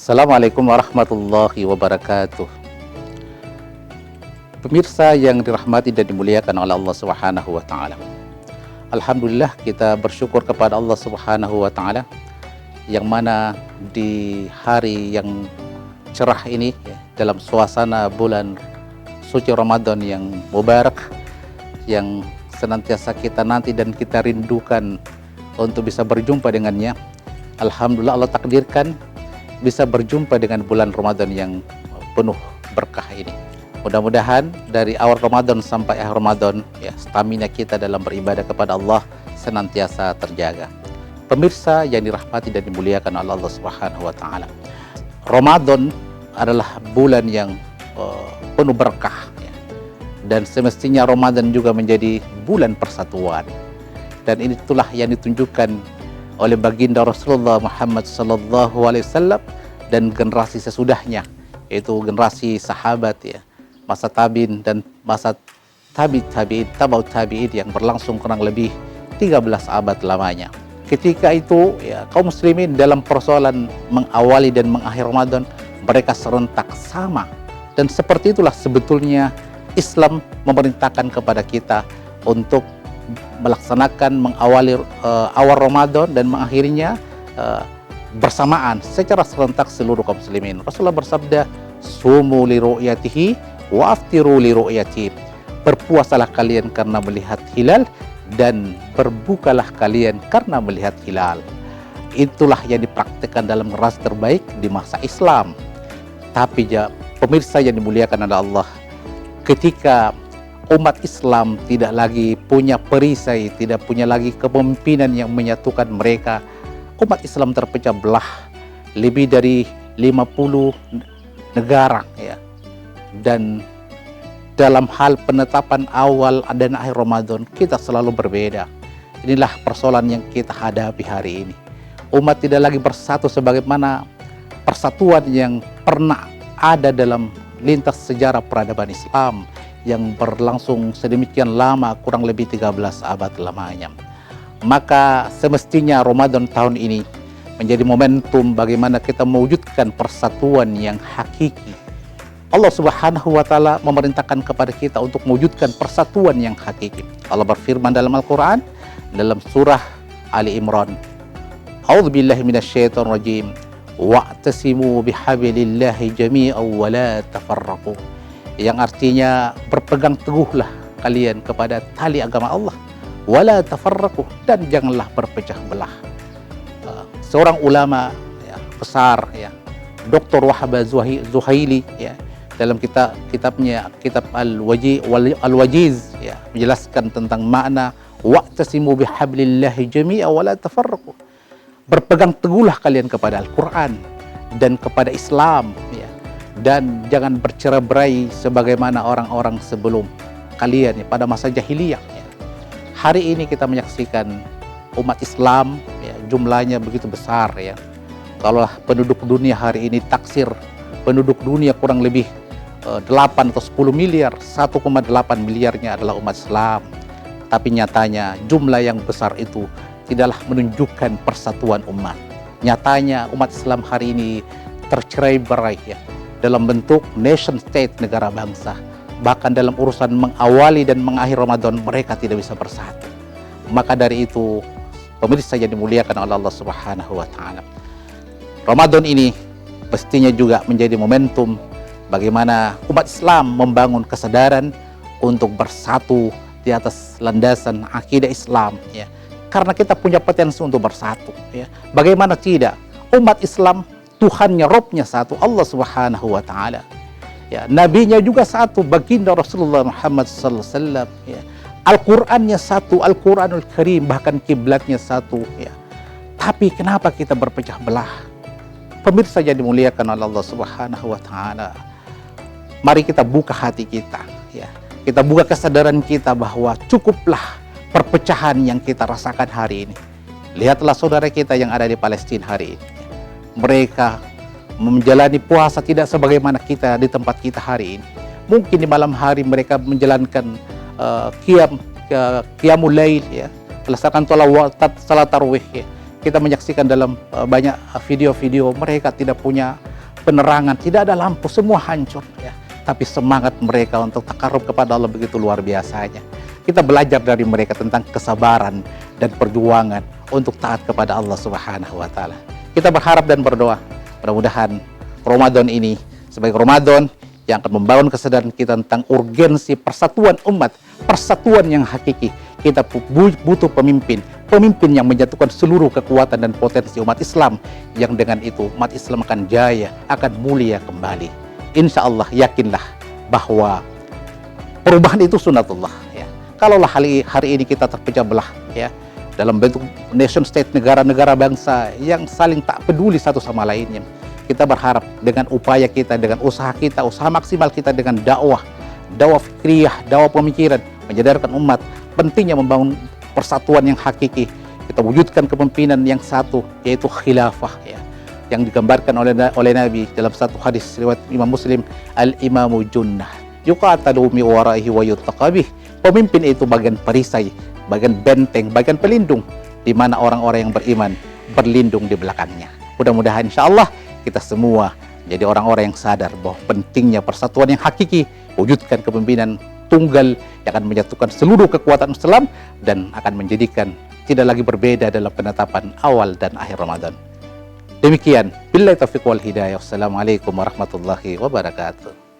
Assalamualaikum warahmatullahi wabarakatuh. Pemirsa yang dirahmati dan dimuliakan oleh Allah Subhanahu wa taala. Alhamdulillah, kita bersyukur kepada Allah Subhanahu wa taala yang mana di hari yang cerah ini dalam suasana bulan suci Ramadan yang mubarak, yang senantiasa kita nanti dan kita rindukan untuk bisa berjumpa dengannya. Alhamdulillah, Allah takdirkan bisa berjumpa dengan bulan Ramadan yang penuh berkah ini. Mudah-mudahan dari awal Ramadan sampai akhir Ramadan, stamina kita dalam beribadah kepada Allah senantiasa terjaga. Pemirsa yang dirahmati dan dimuliakan oleh Allah Subhanahu wa taala. Ramadan adalah bulan yang penuh berkah, dan semestinya Ramadan juga menjadi bulan persatuan. Dan itulah yang ditunjukkan oleh baginda Rasulullah Muhammad sallallahu alaihi wasallam dan generasi sesudahnya, yaitu generasi sahabat, masa tabi'in dan masa tabi'in yang berlangsung kurang lebih 13 abad lamanya. Ketika itu kaum muslimin dalam persoalan mengawali dan mengakhiri Ramadan, mereka serentak sama. Dan seperti itulah sebetulnya Islam memerintahkan kepada kita untuk melaksanakan mengawali awal Ramadan dan mengakhirinya bersamaan secara serentak seluruh kaum muslimin. Rasulullah bersabda, "Sumu li ru'yatihi wa aftiru li ru'yatihi." Berpuasalah kalian karena melihat hilal dan berbukalah kalian karena melihat hilal. Itulah yang dipraktikkan dalam ras terbaik di masa Islam. Tapi pemirsa yang dimuliakan oleh Allah, ketika umat Islam tidak lagi punya perisai, tidak punya lagi kepemimpinan yang menyatukan mereka, umat Islam terpecah belah lebih dari 50 negara, dan dalam hal penetapan awal dan akhir Ramadan kita selalu berbeda. Inilah persoalan yang kita hadapi hari ini. Umat tidak lagi bersatu sebagaimana persatuan yang pernah ada dalam lintas sejarah peradaban Islam yang berlangsung sedemikian lama, kurang lebih 13 abad lamanya. Maka semestinya Ramadan tahun ini menjadi momentum bagaimana kita mewujudkan persatuan yang hakiki. Allah Subhanahu wa taala memerintahkan kepada kita untuk mewujudkan persatuan yang hakiki. Allah berfirman dalam Al-Qur'an dalam surah Ali Imran, "A'udzubillahi minasyaitonir rajim. Wa'tasimu bihablillahi jami'an wa la tafarraqu." Yang artinya berpegang teguhlah kalian kepada tali agama Allah, wala tafarraqu, dan janganlah berpecah belah. Seorang ulama besar, Dr. Wahab Zuhaili, dalam kitabnya Kitab Al-Wajiz, menjelaskan tentang makna wa'tasimu bihablillahi jami'a wa la tafarraqu. Berpegang teguhlah kalian kepada Al-Quran dan kepada Islam, dan jangan bercerai-berai sebagaimana orang-orang sebelum kalian pada masa jahiliyah. Hari ini kita menyaksikan umat Islam jumlahnya begitu besar. Kalau penduduk dunia hari ini taksir penduduk dunia kurang lebih 8 atau 10 miliar, 1,8 miliarnya adalah umat Islam. Tapi nyatanya jumlah yang besar itu tidaklah menunjukkan persatuan umat. Nyatanya umat Islam hari ini tercerai-berai dalam bentuk nation state, negara bangsa. Bahkan dalam urusan mengawali dan mengakhiri Ramadan mereka tidak bisa bersatu. Maka dari itu, pemirsa yang dimuliakan oleh Allah Subhanahu wa taala, Ramadan ini pastinya juga menjadi momentum bagaimana umat Islam membangun kesadaran untuk bersatu di atas landasan akidah Islam, karena kita punya potensi untuk bersatu. Bagaimana tidak? Umat Islam Tuhannya, Robnya satu, Allah Subhanahu wa taala. Nabinya juga satu, baginda Rasulullah Muhammad sallallahu alaihi wasallam. Al-Qur'annya satu, Al-Qur'anul Karim, bahkan kiblatnya satu. Tapi kenapa kita berpecah belah? Pemirsa yang dimuliakan oleh Allah Subhanahu wa taala, mari kita buka hati kita, kita buka kesadaran kita bahwa cukuplah perpecahan yang kita rasakan hari ini. Lihatlah saudara kita yang ada di Palestina hari ini. Mereka menjalani puasa tidak sebagaimana kita di tempat kita hari ini. Mungkin di malam hari mereka menjalankan qiyamul lail, melaksanakan salat tarawih. Kita menyaksikan dalam banyak video-video mereka tidak punya penerangan, tidak ada lampu, semua hancur ya. Tapi semangat mereka untuk takarub kepada Allah begitu luar biasanya. Kita belajar dari mereka tentang kesabaran dan perjuangan untuk taat kepada Allah Subhanahu wa taala. Kita berharap dan berdoa mudah-mudahan Ramadan ini sebagai Ramadan yang akan membangun kesadaran kita tentang urgensi persatuan umat, persatuan yang hakiki. Kita butuh pemimpin yang menjatuhkan seluruh kekuatan dan potensi umat Islam, yang dengan itu umat Islam akan jaya, akan mulia kembali. Insya Allah, yakinlah bahwa perubahan itu sunatullah ya. Kalaulah hari ini kita terpecah belah ya, dalam bentuk nation state, negara-negara bangsa yang saling tak peduli satu sama lainnya, kita berharap dengan upaya kita, dengan usaha kita, usaha maksimal kita, dengan dakwah fikriyah, dakwah pemikiran, menyadarkan umat pentingnya membangun persatuan yang hakiki. Kita wujudkan kepemimpinan yang satu, yaitu khilafah ya, yang digambarkan oleh Nabi dalam satu hadis riwayat Imam Muslim, al-imamu junnah yuqatalu mi waraihi wa yuttaqabih. Pemimpin itu bagian perisai, bagian benteng, bagian pelindung, di mana orang-orang yang beriman berlindung di belakangnya. Mudah-mudahan insyaallah kita semua jadi orang-orang yang sadar bahwa pentingnya persatuan yang hakiki, wujudkan kepemimpinan tunggal yang akan menyatukan seluruh kekuatan Islam dan akan menjadikan tidak lagi berbeda dalam penetapan awal dan akhir Ramadan. Demikian, billahi taufiq wal hidayah. Wassalamualaikum warahmatullahi wabarakatuh.